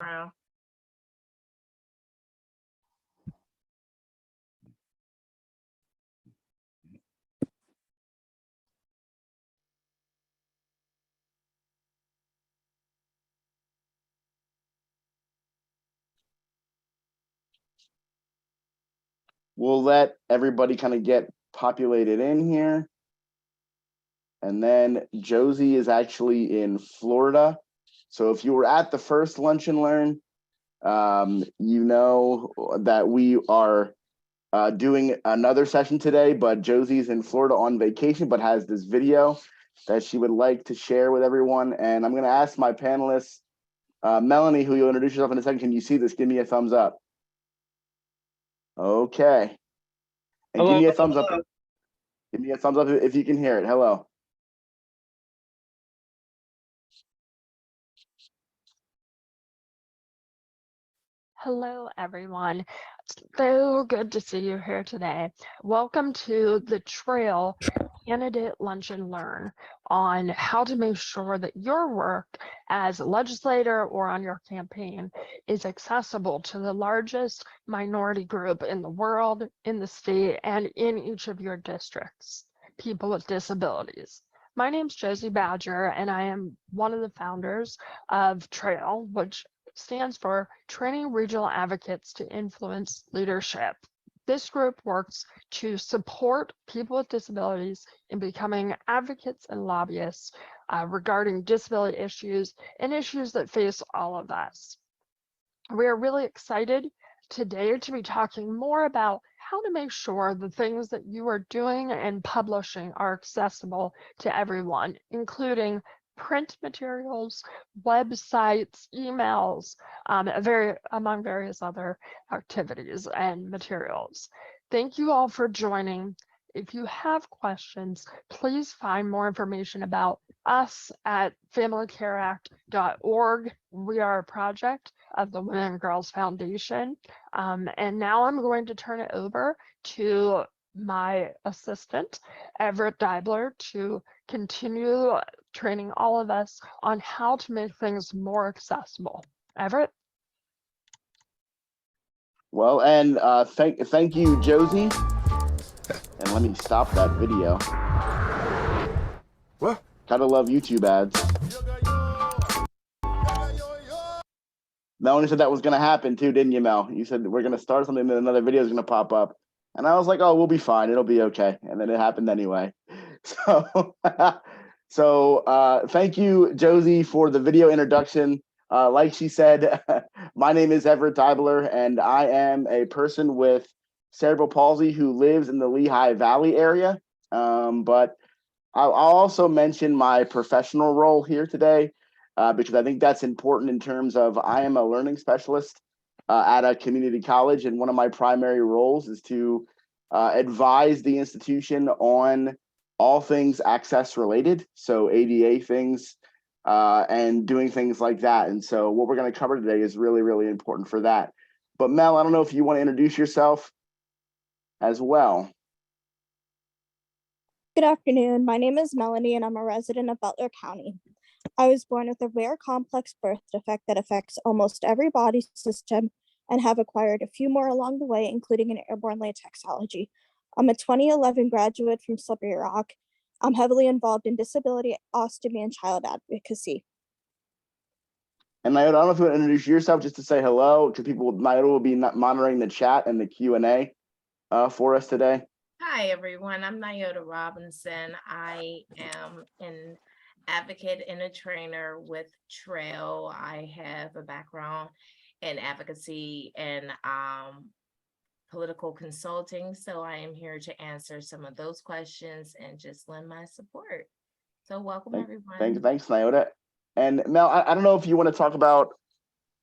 Wow. We'll let everybody kind of get populated in here. And then Josie is actually in Florida. So if you were at the first Lunch and Learn, you know that we are doing another session today, but Josie's in Florida on vacation, but has this video that she would like to share with everyone. And I'm going to ask my panelists, Melanie, who you'll introduce yourself in a second. Can you see this? Give me a thumbs up. Okay. And Hello, give me a thumbs up. Give me a thumbs up if you can hear it. Hello. Hello, everyone. It's so good to see you here today. Welcome to the Trail Candidate Lunch and Learn on how to make sure that your work as a legislator or on your campaign is accessible to the largest minority group in the world, in the state, and in each of your districts, people with disabilities. My name's Josie Badger, and I am one of the founders of Trail, which stands for Training Regional Advocates to Influence Leadership. This group works to support people with disabilities in becoming advocates and lobbyists regarding disability issues and issues that face all of us. We are really excited today to be talking more about how to make sure the things that you are doing and publishing are accessible to everyone, including print materials, websites, emails, among various other activities and materials. Thank you all for joining. If you have questions, please find more information about us at familycareact.org. We are a project of the Women and Girls Foundation. And now I'm going to turn it over to my assistant, Everett Deibler, to continue training all of us on how to make things more accessible. Everett? Well, and thank you, Josie. And let me stop that video. What? Gotta love YouTube ads. Melanie said that was gonna happen too, didn't you, Mel? You said we're gonna start something, and then another video is gonna pop up. And I was like, oh, we'll be fine. It'll be okay. And then it happened anyway. So, thank you, Josie, for the video introduction. Like she said, my name is Everett Deibler, and I am a person with cerebral palsy who lives in the Lehigh Valley area. But I'll also mention my professional role here today, because I think that's important in terms of I am a learning specialist at a community college, and one of my primary roles is to advise the institution on all things access related, so ADA things and doing things like that. And so what we're going to cover today is really, really important for that. But Mel, I don't know if you want to introduce yourself as well. Good afternoon. My name is Melanie, and I'm a resident of Butler County. I was born with a rare complex birth defect that affects almost every body system and have acquired a few more along the way, including an airborne latex allergy. I'm a 2011 graduate from Slippery Rock. I'm heavily involved in disability, ostomy, and child advocacy. And I don't know if you want to introduce yourself just to say hello to people. Nyota will be monitoring the chat and the Q&A for us today. Hi, everyone. I'm Nyota Robinson. I am an advocate and a trainer with Trail. I have a background in advocacy and political consulting. So I am here to answer some of those questions and just lend my support. So welcome, everyone. Thanks, Nyota. And Mel, I don't know if you want to talk about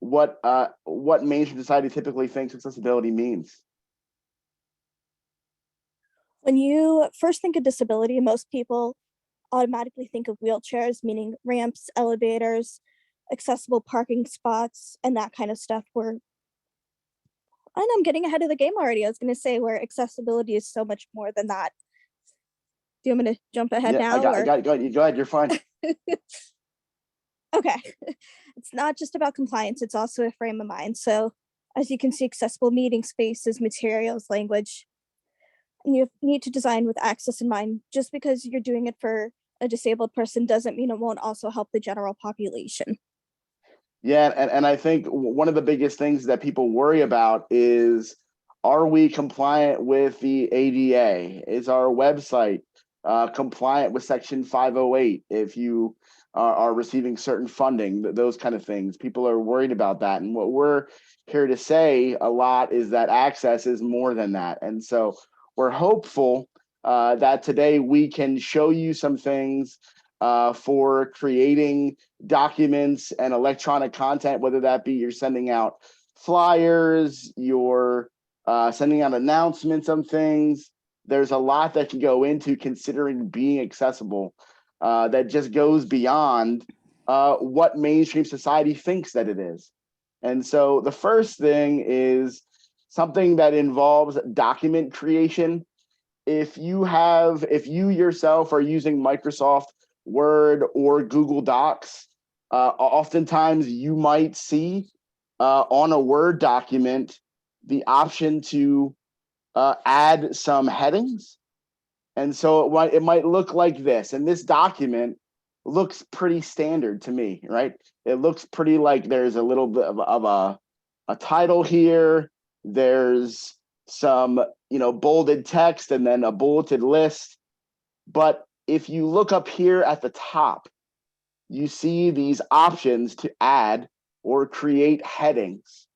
what mainstream society typically thinks accessibility means. When you first think of disability, most people automatically think of wheelchairs, meaning ramps, elevators, accessible parking spots, and that kind of stuff. And I'm getting ahead of the game already. I was going to say where accessibility is so much more than that. Do you want me to jump ahead now? Go ahead. You're fine. Okay. It's not just about compliance, it's also a frame of mind. So, as you can see, accessible meeting spaces, materials, language, and you need to design with access in mind. Just because you're doing it for a disabled person doesn't mean it won't also help the general population. Yeah, and I think one of the biggest things that people worry about is, are we compliant with the ADA? Is our website compliant with Section 508 if you are receiving certain funding, those kind of things? People are worried about that. And what we're here to say a lot is that access is more than that. And so we're hopeful that today we can show you some things for creating documents and electronic content, whether that be you're sending out flyers, you're sending out announcements on things. There's a lot that can go into considering being accessible that just goes beyond what mainstream society thinks that it is. And so the first thing is something that involves document creation. If you yourself are using Microsoft Word or Google Docs, oftentimes you might see on a Word document the option to add some headings. And so it might look like this. And this document looks pretty standard to me, right? It looks pretty like there's a little bit of a title here. There's some, bolded text and then a bulleted list. But if you look up here at the top, you see these options to add or create headings,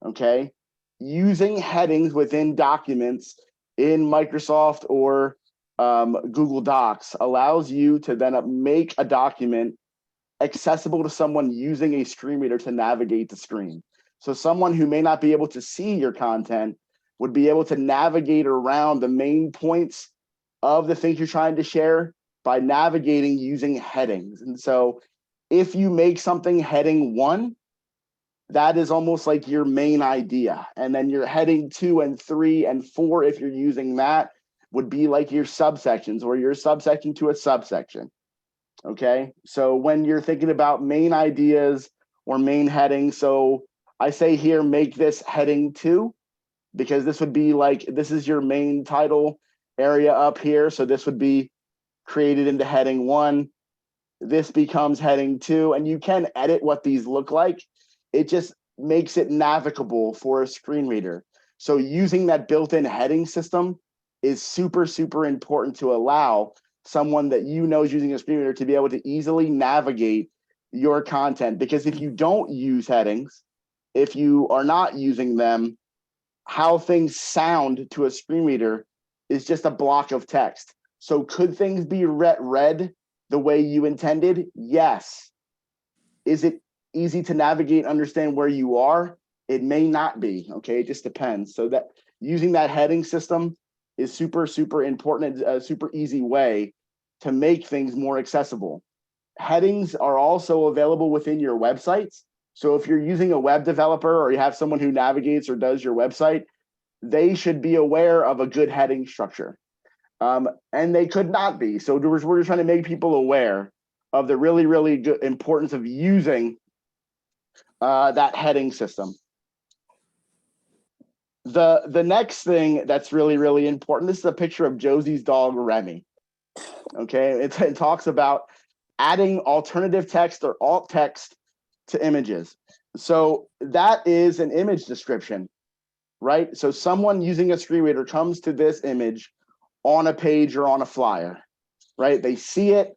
okay? Using headings within documents in Microsoft or Google Docs allows you to then make a document accessible to someone using a screen reader to navigate the screen. So someone who may not be able to see your content would be able to navigate around the main points of the things you're trying to share by navigating using headings. And so if you make something heading 1, that is almost like your main idea. And then your heading 2 and 3 and 4, if you're using that, would be like your subsections or your subsection to a subsection. Okay, so when you're thinking about main ideas or main headings, so I say here, make this heading 2, because this would be like, this is your main title area up here. So this would be created into heading 1. This becomes heading 2, and you can edit what these look like. It just makes it navigable for a screen reader. So using that built-in heading system is super, super important to allow someone that is using a screen reader to be able to easily navigate your content. Because if you don't use headings, if you are not using them, how things sound to a screen reader is just a block of text. So could things be read the way you intended? Yes. Is it easy to navigate, understand where you are? It may not be, okay? It just depends. So that using that heading system is super, super important, a super easy way to make things more accessible. Headings are also available within your websites. So if you're using a web developer or you have someone who navigates or does your website, they should be aware of a good heading structure. And they could not be. So we're just trying to make people aware of the really, really good importance of using that heading system. The next thing that's really, really important, this is a picture of Josie's dog, Remy. Okay, it talks about adding alternative text or alt text to images. So that is an image description, right? So someone using a screen reader comes to this image on a page or on a flyer, right? They see it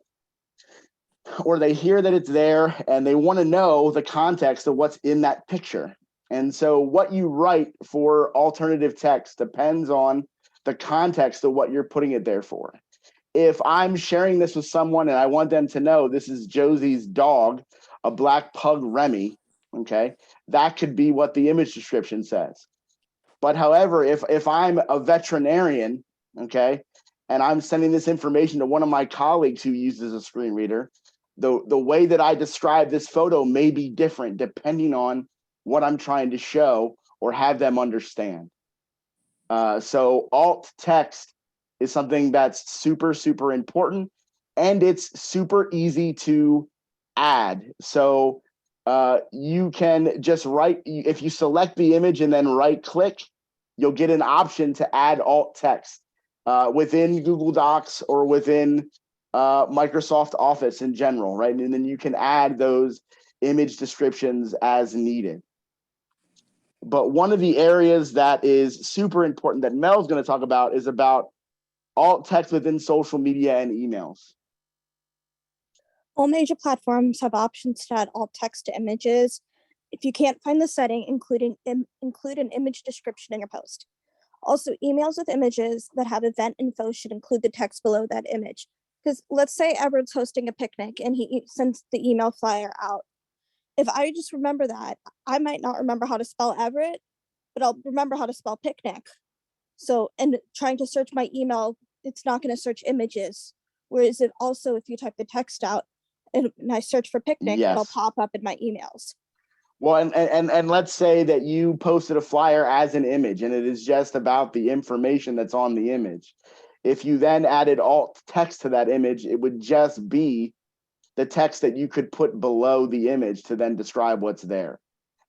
or they hear that it's there and they want to know the context of what's in that picture. And so what you write for alternative text depends on the context of what you're putting it there for. If I'm sharing this with someone and I want them to know this is Josie's dog, a black pug Remy, okay, that could be what the image description says. But however, if I'm a veterinarian, okay, and I'm sending this information to one of my colleagues who uses a screen reader, the way that I describe this photo may be different depending on what I'm trying to show or have them understand. So alt text is something that's super, super important, and it's super easy to add. So you can just if you select the image and then right click, you'll get an option to add alt text within Google Docs or within Microsoft Office in general, right? And then you can add those image descriptions as needed. But one of the areas that is super important that Mel's going to talk about is about alt text within social media and emails. All major platforms have options to add alt text to images. If you can't find the setting, include an image description in your post. Also, emails with images that have event info should include the text below that image. Because let's say Everett's hosting a picnic and he sends the email flyer out. If I just remember that, I might not remember how to spell Everett, but I'll remember how to spell picnic. So, and trying to search my email, it's not going to search images. Whereas it also, if you type the text out and I search for picnic, Yes. it'll pop up in my emails. Well, and let's say that you posted a flyer as an image and it is just about the information that's on the image. If you then added alt text to that image, it would just be the text that you could put below the image to then describe what's there.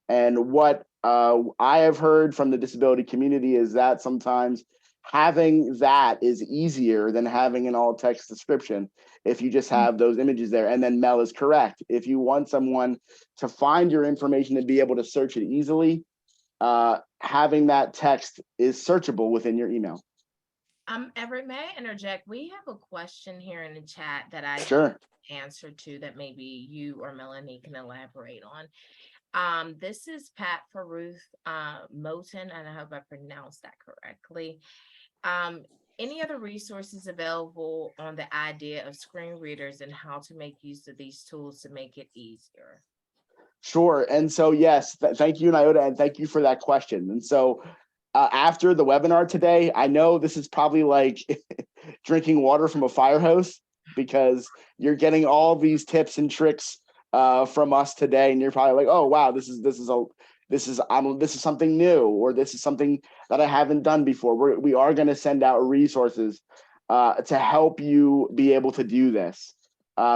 And what I have heard from the disability community is that sometimes having that is easier than having an alt text description if you just have those images there. And then Mel is correct. If you want someone to find your information and be able to search it easily, having that text is searchable within your email. Everett, may I interject? We have a question here in the chat that I Sure. answer to that maybe you or Melanie can elaborate on. This is Pat Faruth Moten, and I hope I pronounced that correctly. Any other resources available on the idea of screen readers and how to make use of these tools to make it easier? Sure. And so, yes, thank you, Nyota, and thank you for that question. And so after the webinar today, I know this is probably like drinking water from a fire hose because you're getting all these tips and tricks from us today, and you're probably like, oh wow, this is something new, or this is something that I haven't done before. We are going to send out resources to help you be able to do this,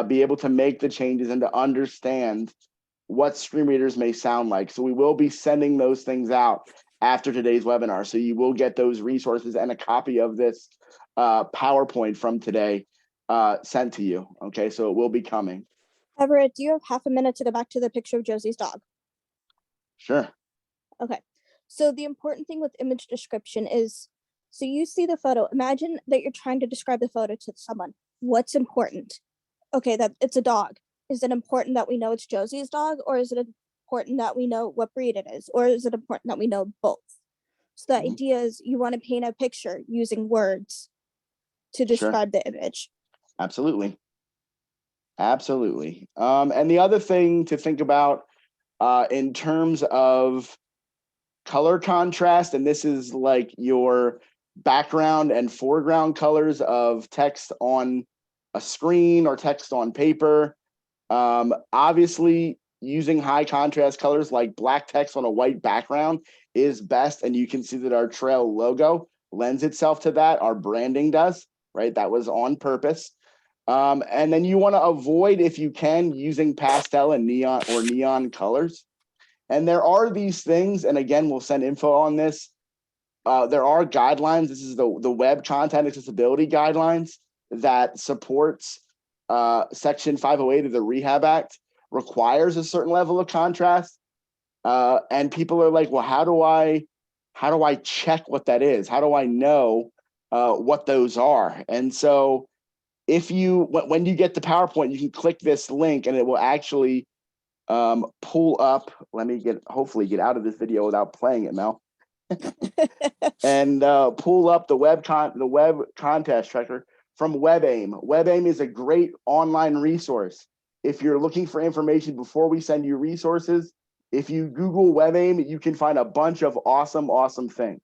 be able to make the changes and to understand what screen readers may sound like. So we will be sending those things out after today's webinar. So you will get those resources and a copy of this PowerPoint from today sent to you. Okay, so it will be coming. Everett, do you have half a minute to go back to the picture of Josie's dog? Sure. Okay. So the important thing with image description is, so you see the photo, imagine that you're trying to describe the photo to someone. What's important? Okay, that it's a dog. Is it important that we know it's Josie's dog, or is it important that we know what breed it is, or is it important that we know both? So the idea is you want to paint a picture using words to describe the image. Absolutely. Absolutely. And the other thing to think about in terms of color contrast, and this is like your background and foreground colors of text on a screen or text on paper. Obviously, using high contrast colors like black text on a white background is best. And you can see that our trail logo lends itself to that. Our branding does, right? That was on purpose. And then you want to avoid, if you can, using pastel and neon colors. And there are these things, and again, we'll send info on this. There are guidelines. This is the Web Content Accessibility Guidelines that supports Section 508 of the Rehab Act, requires a certain level of contrast. And people are like, well, how do I check what that is? How do I know what those are? And so when you get the PowerPoint, you can click this link and it will actually pull up. Let me hopefully get out of this video without playing it, Mel. And pull up the web contest tracker from WebAIM. WebAIM is a great online resource. If you're looking for information before we send you resources, if you Google WebAIM, you can find a bunch of awesome things.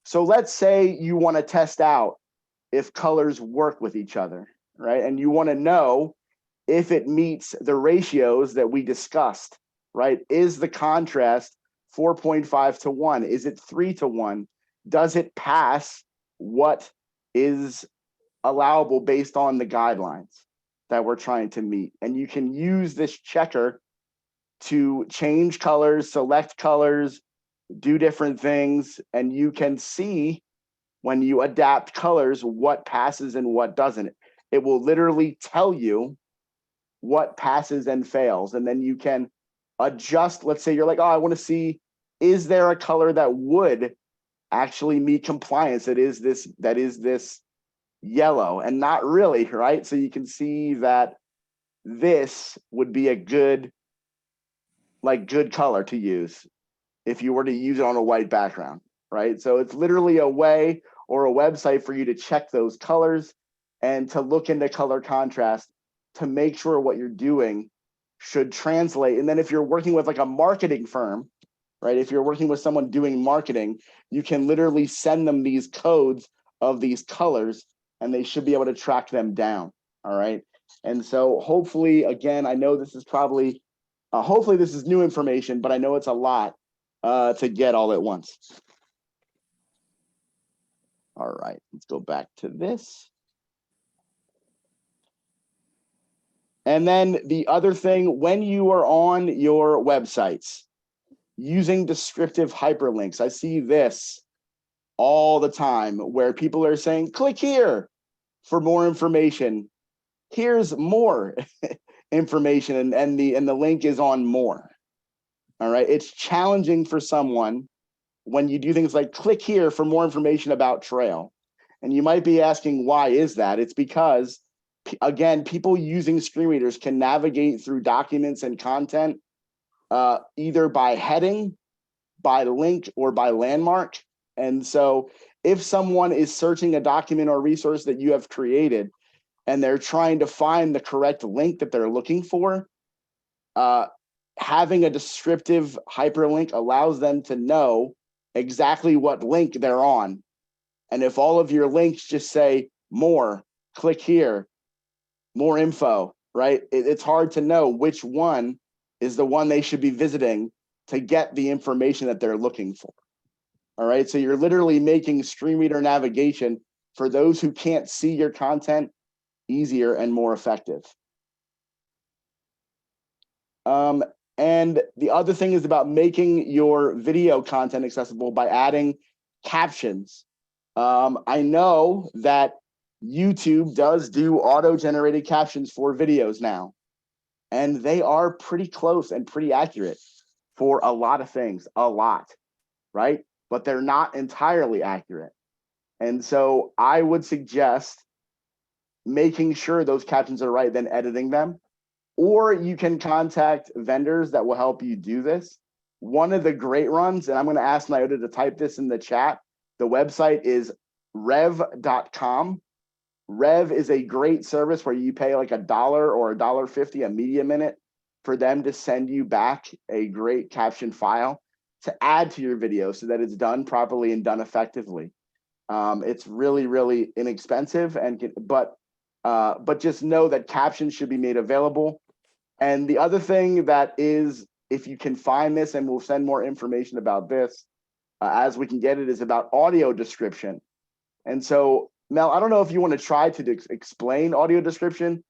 So let's say you want to test out if colors work with each other, right? And you want to know if it meets the ratios that we discussed, right? Is the contrast 4.5 to 1? Is it 3 to 1? Does it pass what is allowable based on the guidelines? that we're trying to meet. And you can use this checker to change colors, select colors, do different things, and you can see when you adapt colors what passes and what doesn't. It will literally tell you what passes and fails, and then you can adjust. Let's say you're like, oh, I want to see, is there a color that would actually meet compliance that is this yellow, and not really, right? So you can see that this would be a good color to use if you were to use it on a white background, right? So it's literally a way or a website for you to check those colors and to look into color contrast to make sure what you're doing should translate. And then if you're working with like a marketing firm, right? If you're working with someone doing marketing, you can literally send them these codes of these colors and they should be able to track them down, all right? And so hopefully, again, I know this is probably, hopefully this is new information, but I know it's a lot to get all at once. All right, let's go back to this. And then the other thing, when you are on your websites, using descriptive hyperlinks. I see this all the time where people are saying, click here for more information. Here's more information, and the link is on more. All right, it's challenging for someone when you do things like click here for more information about Trail. And you might be asking, why is that? It's because, again, people using screen readers can navigate through documents and content either by heading, by link, or by landmark. And so if someone is searching a document or resource that you have created and they're trying to find the correct link that they're looking for, having a descriptive hyperlink allows them to know exactly what link they're on. And if all of your links just say more, click here, more info, right? It's hard to know which one is the one they should be visiting to get the information that they're looking for. All right, so you're literally making screen reader navigation for those who can't see your content easier and more effective. And the other thing is about making your video content accessible by adding captions. I know that YouTube does do auto-generated captions for videos now, and they are pretty close and pretty accurate for a lot of things, right? But they're not entirely accurate. And so I would suggest making sure those captions are right, then editing them. Or you can contact vendors that will help you do this. One of the great runs, and I'm going to ask Nyota to type this in the chat. The website is rev.com. Rev is a great service where you pay like $1 or $1.50 a media minute for them to send you back a great caption file to add to your video so that it's done properly and done effectively. It's really, really inexpensive, but just know that captions should be made available. And the other thing that is, if you can find this, and we'll send more information about this as we can get it, is about audio description. And so, Mel, I don't know if you want to try to explain audio description,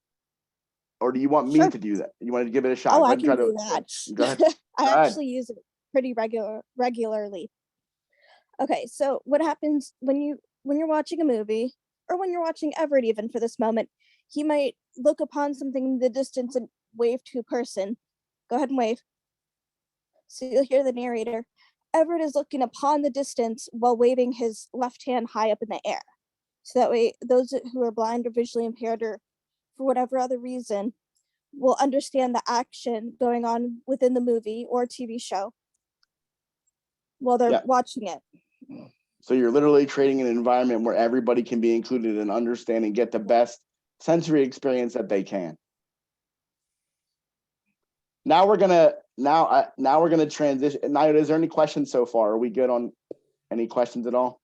or do you want me to do that? You want to give it a shot? Oh, I can do that. Go ahead. I actually use it pretty regularly. Okay, so what happens when you're watching a movie, or when you're watching Everett, even for this moment, he might look upon something in the distance and wave to a person. Go ahead and wave. So you'll hear the narrator. Everett is looking upon the distance while waving his left hand high up in the air. So that way, those who are blind or visually impaired, or for whatever other reason, will understand the action going on within the movie or TV show while they're watching it. So you're literally creating an environment where everybody can be included and understand and get the best sensory experience that they can. Now we're gonna transition. Nyota, is there any questions so far? Are we good on any questions at all?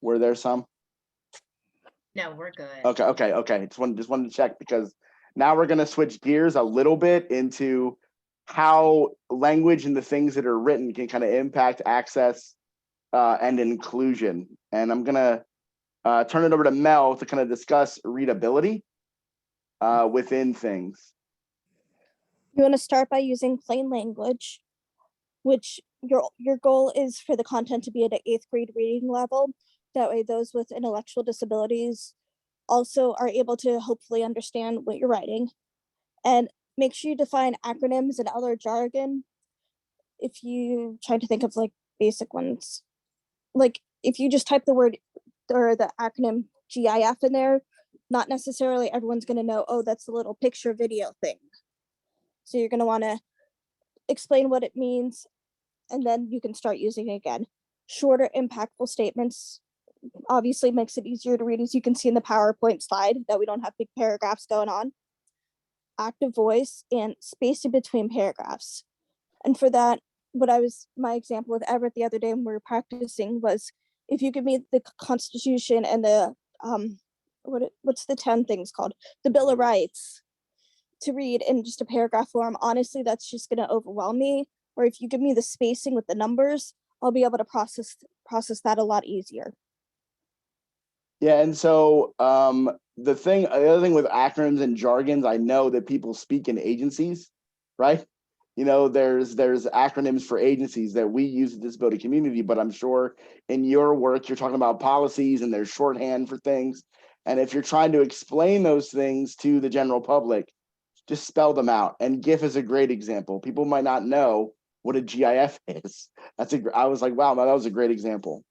Were there some? No, we're good. Okay. Just wanted to check, because now we're gonna switch gears a little bit into how language and the things that are written can kind of impact access and inclusion. And I'm gonna turn it over to Mel to kind of discuss readability within things. You want to start by using plain language, which your goal is for the content to be at an 8th grade reading level. That way those with intellectual disabilities also are able to hopefully understand what you're writing. And make sure you define acronyms and other jargon. If you try to think of like basic ones, like if you just type the word or the acronym GIF in there, not necessarily everyone's going to know, oh, that's the little picture video thing. So you're going to want to explain what it means, and then you can start using it again. Shorter, impactful statements obviously makes it easier to read, as you can see in the PowerPoint slide, that we don't have big paragraphs going on. Active voice and spacing between paragraphs. And for that, my example with Everett the other day when we were practicing was, if you give me the Constitution and the what's the 10 things called, the Bill of Rights, to read in just a paragraph form, honestly, that's just going to overwhelm me. Or if you give me the spacing with the numbers, I'll be able to process that a lot easier. Yeah, and so the other thing with acronyms and jargons, I know that people speak in agencies, right? You know, there's acronyms for agencies that we use in the disability community, but I'm sure in your work you're talking about policies and there's shorthand for things. And if you're trying to explain those things to the general public, just spell them out. And GIF is a great example. People might not know what a GIF is. I was like, wow, that was a great example.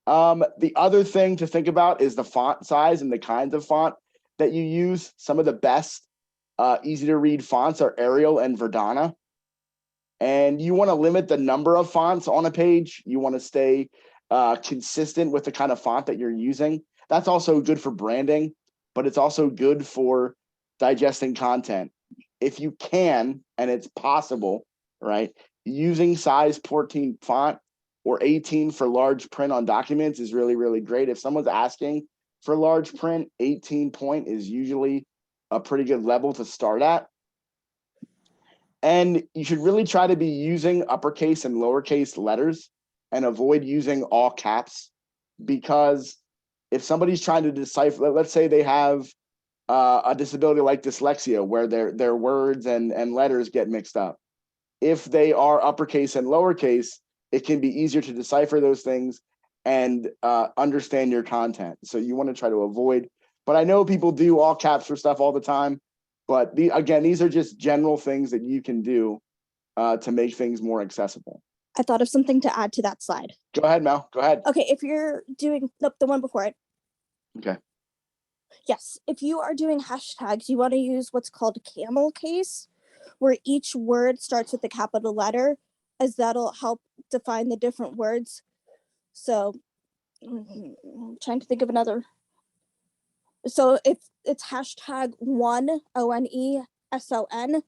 The other thing to think about is the font size and the kinds of font that you use. Some of the best easy to read fonts are Arial and Verdana. And you want to limit the number of fonts on a page. You want to stay consistent with the kind of font that you're using. That's also good for branding, but it's also good for digesting content. If you can, and it's possible, right, using size 14 font or 18 for large print on documents is really, really great. If someone's asking for large print, 18 point is usually a pretty good level to start at. And you should really try to be using uppercase and lowercase letters and avoid using all caps, because if somebody's trying to decipher, let's say they have a disability like dyslexia, where their words and letters get mixed up. If they are uppercase and lowercase, it can be easier to decipher those things and understand your content. So you want to try to avoid, but I know people do all caps for stuff all the time. But again, these are just general things that you can do to make things more accessible. I thought of something to add to that slide. Go ahead, Mel. Go ahead. Okay, if you're doing the one before it. Okay. Yes, if you are doing hashtags, you want to use what's called camel case, where each word starts with a capital letter, as that'll help define the different words. So I'm trying to think of another. So if it's hashtag one, ONESON,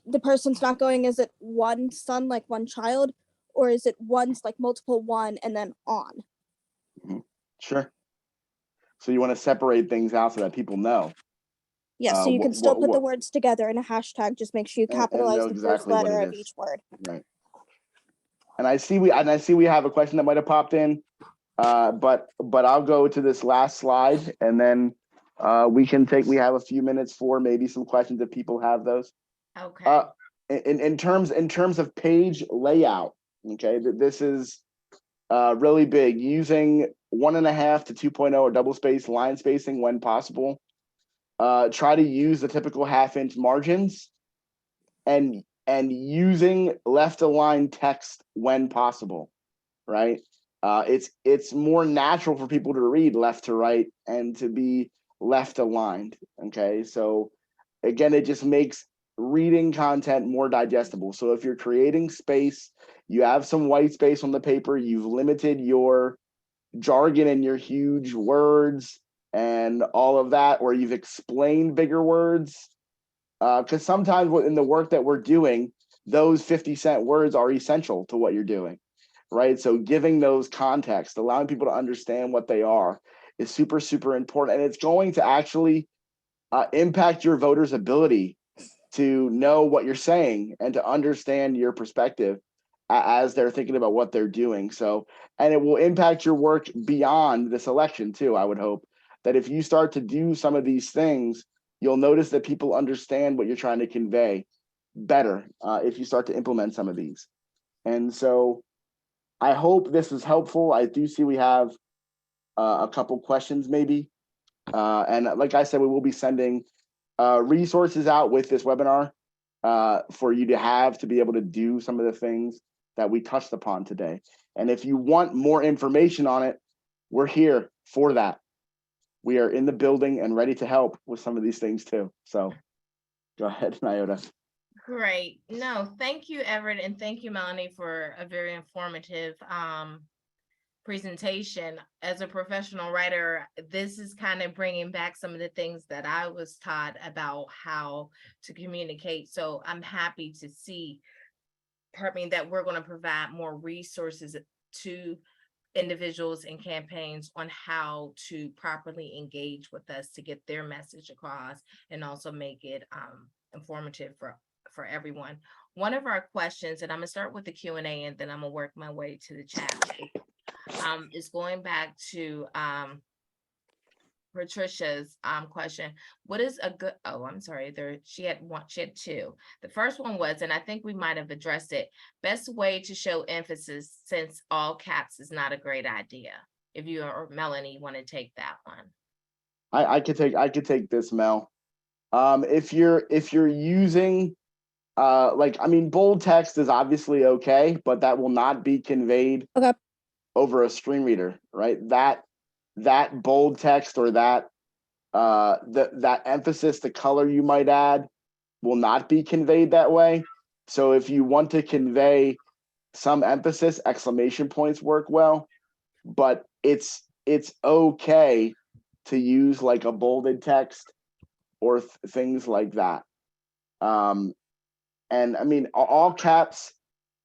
the person's not going, is it one son, like one child, or is it one's like multiple one and then on? Sure. So you want to separate things out so that people know. Yeah, so you can still put the words together in a hashtag. Just make sure you capitalize the first letter of each word. Right. And I see we have a question that might have popped in, but I'll go to this last slide, and then we have a few minutes for maybe some questions if people have those. Okay. In terms of page layout, okay, this is really big. Using 1.5 to 2.0 or double space line spacing when possible. Try to use the typical 1/2-inch margins, and using left aligned text when possible, right? It's more natural for people to read left to right and to be left aligned. Okay, so again, it just makes reading content more digestible. So if you're creating space, you have some white space on the paper, you've limited your jargon and your huge words and all of that, or you've explained bigger words, because sometimes in the work that we're doing, those 50-cent words are essential to what you're doing, right? So giving those context, allowing people to understand what they are, is super, super important. And it's going to actually impact your voters' ability to know what you're saying and to understand your perspective. as they're thinking about what they're doing. So, and it will impact your work beyond this election too. I would hope that if you start to do some of these things, you'll notice that people understand what you're trying to convey better if you start to implement some of these. And so I hope this was helpful. I do see we have a couple questions maybe. And like I said, we will be sending resources out with this webinar for you to be able to do some of the things that we touched upon today. And if you want more information on it, we're here for that. We are in the building and ready to help with some of these things too. So go ahead, Nyota. Great. No, thank you, Everett, and thank you, Melanie, for a very informative presentation. As a professional writer, this is kind of bringing back some of the things that I was taught about how to communicate. So I'm happy to see, that we're going to provide more resources to individuals and campaigns on how to properly engage with us to get their message across and also make it informative for everyone. One of our questions, and I'm gonna start with the Q&A and then I'm gonna work my way to the chat, is going back to Patricia's question. What is a good, oh, I'm sorry, she had two. The first one was, and I think we might have addressed it, best way to show emphasis since all caps is not a great idea. If you or Melanie want to take that one. I could take this, Mel. If you're using bold text is obviously okay, but that will not be conveyed over a screen reader, right? That bold text or that emphasis, the color you might add will not be conveyed that way. So if you want to convey some emphasis, exclamation points work well, but it's okay to use like a bolded text or things like that. And I mean, all caps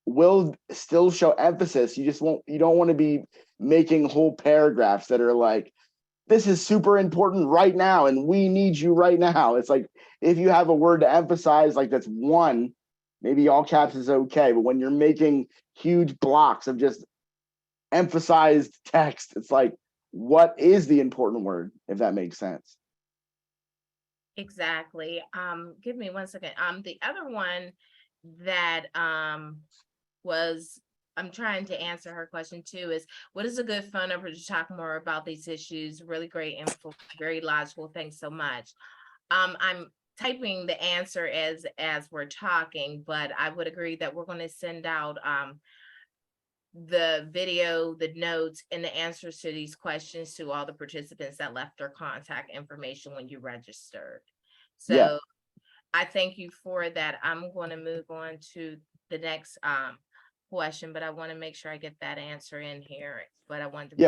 will still show emphasis. You don't want to be making whole paragraphs that are like, this is super important right now and we need you right now. It's like, if you have a word to emphasize, like that's one, maybe all caps is okay. But when you're making huge blocks of just emphasized text, it's like, what is the important word, if that makes sense? Exactly. Give me 1 second. The other one that was, I'm trying to answer her question too, is what is a good phone number to talk more about these issues? Really great info, very logical. Thanks so much. I'm typing the answer as we're talking, but I would agree that we're going to send out the video, the notes, and the answers to these questions to all the participants that left their contact information when you registered. So yeah. I thank you for that. I'm going to move on to the next question, but I want to make sure I get that answer in here. But I wanted to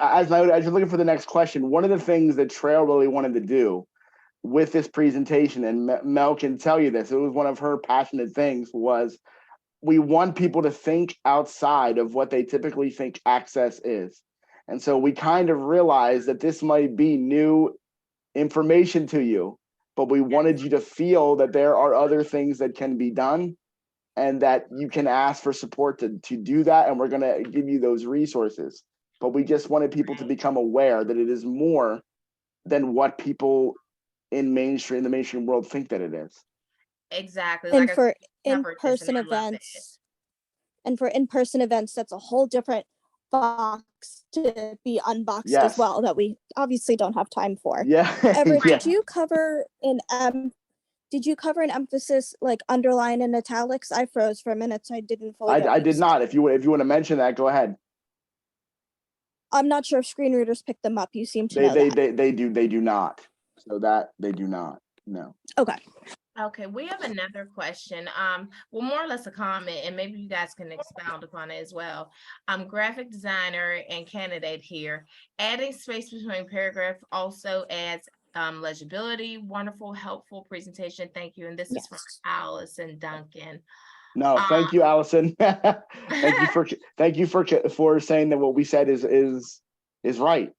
as you're looking for the next question, one of the things that Trail really wanted to do with this presentation, and Mel can tell you this, it was one of her passionate things, was we want people to think outside of what they typically think access is. And so we kind of realized that this might be new information to you, but we wanted you to feel that there are other things that can be done and that you can ask for support to do that. And we're going to give you those resources. But we just wanted people to become aware that it is more than what people in the mainstream world think that it is. Exactly. And for in-person events, that's a whole different box to be unboxed as well, that we obviously don't have time for. Yeah. Everett, did you cover an emphasis like underline and italics? I froze for a minute, so I didn't fully. I did not. If you want to mention that, go ahead. I'm not sure if screen readers pick them up. You seem to know that. They do not. So that they do not. No. Okay, we have another question. Well, more or less a comment, and maybe you guys can expound upon it as well. Graphic designer and candidate here. Adding space between paragraphs also adds legibility. Wonderful, helpful presentation. Thank you. And this is from Allison Duncan. No, thank you, Allison. thank you for saying that what we said is right.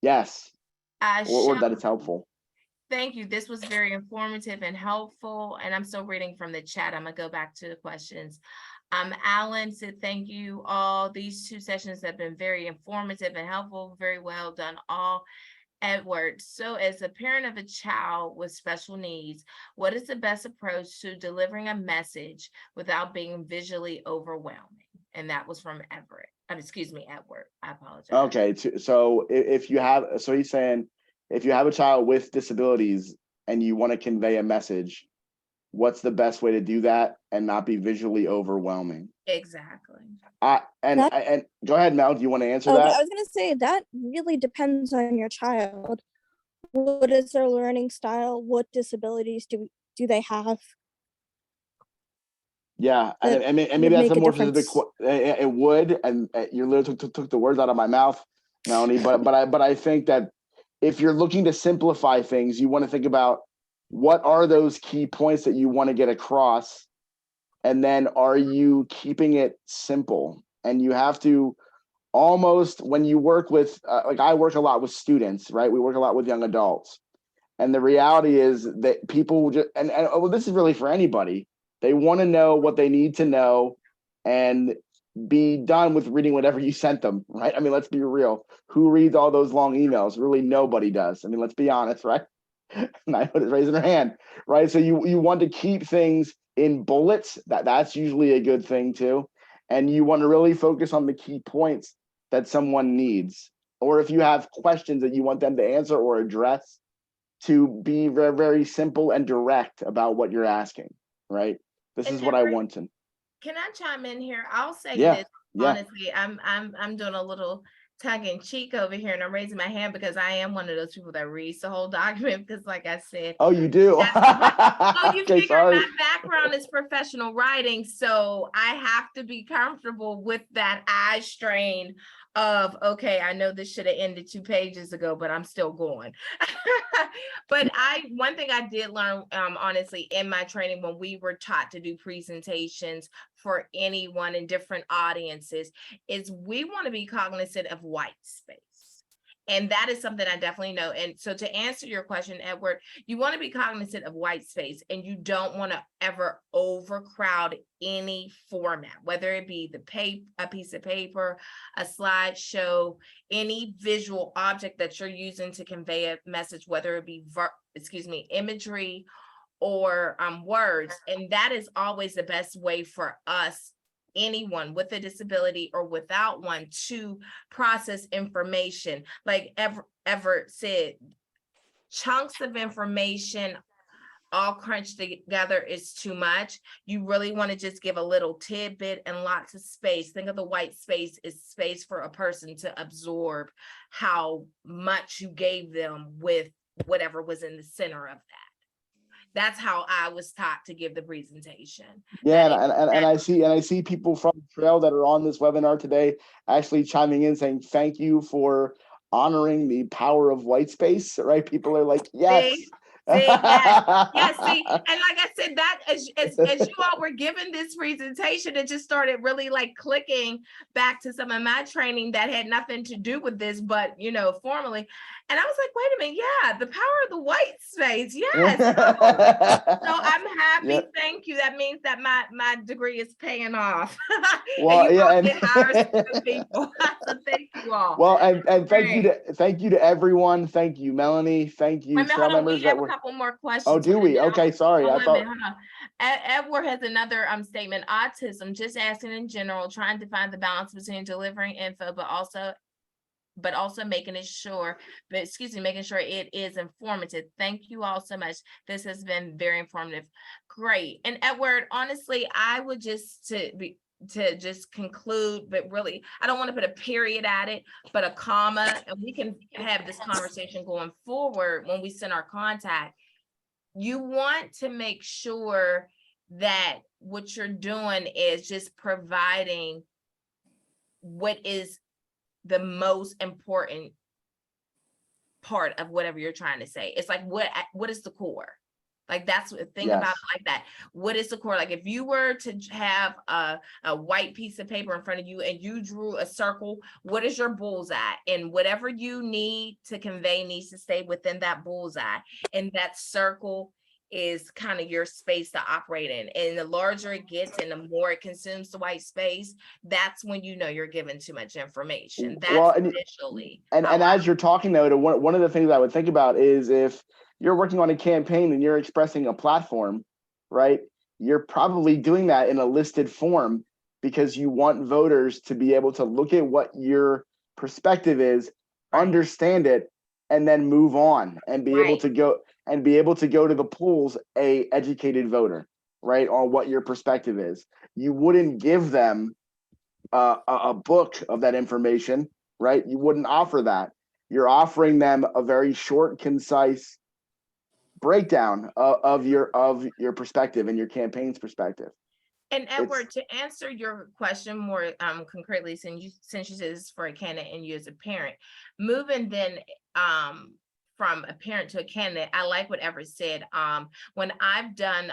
Yes. Or that it's helpful. Thank you. This was very informative and helpful. And I'm still reading from the chat. I'm gonna go back to the questions. Alan said, thank you all. These 2 sessions have been very informative and helpful. Very well done all. Edward, so as a parent of a child with special needs, what is the best approach to delivering a message without being visually overwhelming? And that was from Everett. Excuse me, Edward. I apologize. Okay, so if you have, so he's saying if you have a child with disabilities and you want to convey a message, what's the best way to do that and not be visually overwhelming? Exactly. And go ahead, Mel. Do you want to answer that? I was gonna say that really depends on your child. What is their learning style? What disabilities do they have? Yeah, That and maybe would that's make a a more specific. difference. It would, and you literally took the words out of my mouth, Melanie. But I think that if you're looking to simplify things, you want to think about what are those key points that you want to get across, and then are you keeping it simple? And you have to almost, when you work with, like I work a lot with students, right? We work a lot with young adults, and the reality is that people will just, and well, this is really for anybody. They want to know what they need to know and be done with reading whatever you sent them, right? I mean, let's be real. Who reads all those long emails? Really, nobody does. I mean, let's be honest, right? And I put it raising her hand, right? So you want to keep things in bullets. That's usually a good thing too. And you want to really focus on the key points that someone needs. Or if you have questions that you want them to answer or address, to be very, very simple and direct about what you're asking, right? This And is what I want to. Can I chime in here? I'll say Yeah, this yeah. honestly. I'm doing a little tongue in cheek over here, and I'm raising my hand because I am one of those people that reads the whole document. Because, like I said, Oh, you do. oh, you Okay, figure sorry. my background is professional writing, so I have to be comfortable with that eye strain of, okay, I know this should have ended 2 pages ago, but I'm still going. But one thing I did learn, honestly, in my training when we were taught to do presentations for anyone in different audiences is we want to be cognizant of white space. And that is something I definitely know. And so to answer your question, Edward, you want to be cognizant of white space, and you don't want to ever overcrowd any format, whether it be a piece of paper, a slideshow, any visual object that you're using to convey a message, whether it be imagery or words. And that is always the best way for us, anyone with a disability or without one, to process information. Like Everett said, chunks of information all crunched together is too much. You really want to just give a little tidbit and lots of space. Think of the white space as space for a person to absorb how much you gave them with whatever was in the center of that. That's how I was taught to give the presentation. Yeah, and I see people from Trail that are on this webinar today actually chiming in saying thank you for honoring the power of white space, right? People are like, yes. See, yes, see, and like I said, that as you all were given this presentation, it just started really like clicking back to some of my training that had nothing to do with this, but formally. And I was like, wait a minute, yeah, the power of the white space, yes. So I'm happy. Yep. Thank you. That means that my degree is paying off. Well, and you yeah, all get hire people. So thank you all. Well, and thank you to everyone. Thank you, Melanie. Thank you, Trail members. We have a couple more questions. Oh, do we? Okay, sorry. I thought. Hold on. Edward has another statement. Autism, just asking in general, trying to find the balance between delivering info, but also making sure it is informative. Thank you all so much. This has been very informative. Great. And Edward, honestly, I would just just conclude, but really, I don't want to put a period at it, but a comma, and we can have this conversation going forward when we send our contact. You want to make sure that what you're doing is just providing what is the most important part of whatever you're trying to say. It's like, what is the core? Like that's the thing about Yes. it like that. What is the core? Like if you were to have a white piece of paper in front of you and you drew a circle, what is your bullseye? And whatever you need to convey needs to stay within that bullseye. And that circle is kind of your space to operate in. And the larger it gets and the more it consumes the white space, that's when you know you're giving too much information. That's Well, initially. and as you're talking though, one of the things I would think about is if you're working on a campaign and you're expressing a platform, right? You're probably doing that in a listed form because you want voters to be able to look at what your perspective is, Right. understand it, and then move on and be able Right. to go to the polls a educated voter, right? On what your perspective is. You wouldn't give them a book of that information, right? You wouldn't offer that. You're offering them a very short, concise breakdown of your perspective and your campaign's perspective. And Edward, to answer your question more concretely, since you said this is for a candidate and you as a parent, moving then from a parent to a candidate, I like what Everett said. When I've done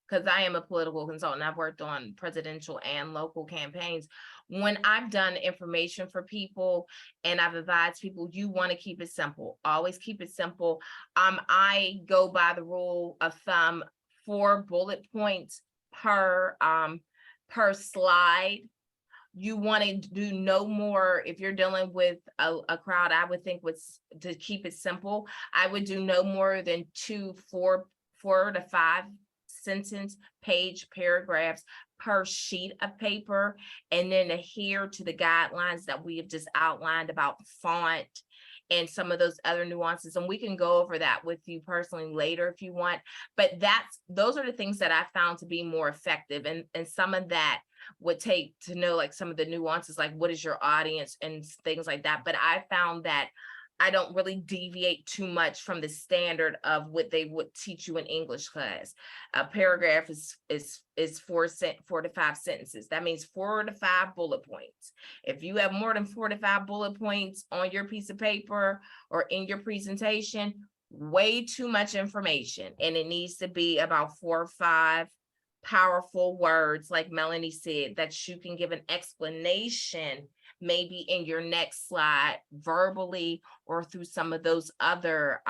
because I am a political consultant, I've worked on presidential and local campaigns. When I've done information for people and I've advised people, you want to keep it simple. Always keep it simple. I go by the rule of thumb, 4 bullet points per slide. You want to do no more. If you're dealing with a crowd, I would think to keep it simple, I would do no more than 4 to 5 sentence page paragraphs per sheet of paper, and then adhere to the guidelines that we have just outlined about font and some of those other nuances. And we can go over that with you personally later if you want. But those are the things that I found to be more effective. And some of that would take to know like some of the nuances, like what is your audience and things like that. But I found that I don't really deviate too much from the standard of what they would teach you in English class. A paragraph is 4 to 5 sentences. That means 4 to 5 bullet points. If you have more than 4 to 5 bullet points on your piece of paper or in your presentation, way too much information. And it needs to be about 4 or 5 powerful words, like Melanie said, that you can give an explanation maybe in your next slide verbally or through some of those other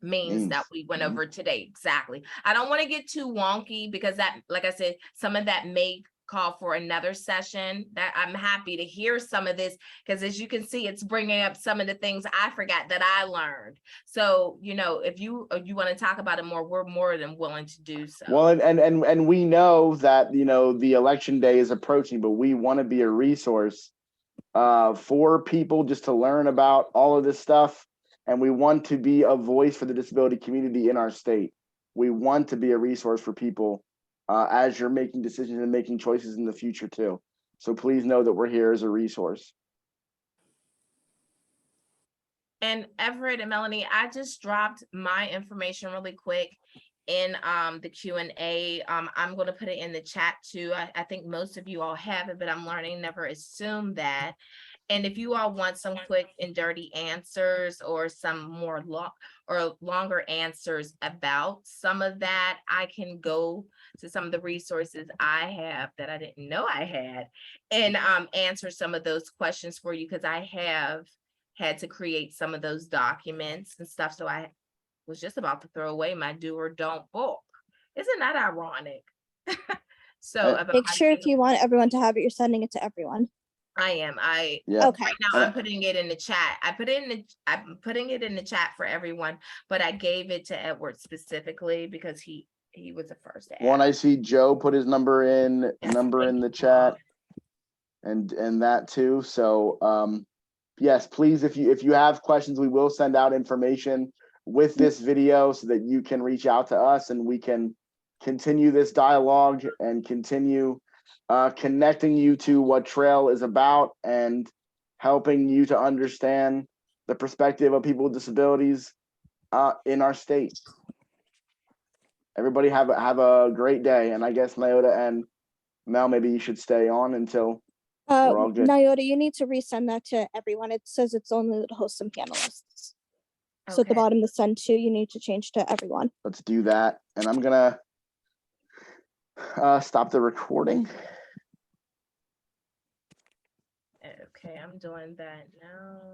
means that we went over today. Exactly. I don't want to get too wonky because that, like I said, some of that may call for another session. That I'm happy to hear some of this because as you can see, it's bringing up some of the things I forgot that I learned. So, if you want to talk about it more, we're more than willing to do so. Well, and we know that, the election day is approaching, but we want to be a resource for people just to learn about all of this stuff. And we want to be a voice for the disability community in our state. We want to be a resource for people as you're making decisions and making choices in the future too. So please know that we're here as a resource. And Everett and Melanie, I just dropped my information really quick in the Q&A. I'm going to put it in the chat too. I think most of you all have it, but I'm learning never assume that. And if you all want some quick and dirty answers or some more longer answers about some of that, I can go to some of the resources I have that I didn't know I had and answer some of those questions for you because I have had to create some of those documents and stuff. So I was just about to throw away my do or don't book. Isn't that ironic? So make sure if you want everyone to have it, you're sending it to everyone. I am. Yeah. Okay. Right now I'm putting it in the chat. I'm putting it in the chat for everyone, but I gave it to Edward specifically because he was the first to ask. One, I see Joe put his number in the chat and that too. So yes, please, if you have questions, we will send out information with this video so that you can reach out to us and we can continue this dialogue and continue connecting you to what Trail is about and helping you to understand the perspective of people with disabilities in our state. Everybody have a great day, and I guess Nyota and Mel, maybe you should stay on until we're all good. Nyota, you need to resend that to everyone. It says it's only the hosts and panelists. So at the Okay. bottom, the send to, you need to change to everyone. Let's do that. And I'm gonna stop the recording. Okay, I'm doing that now.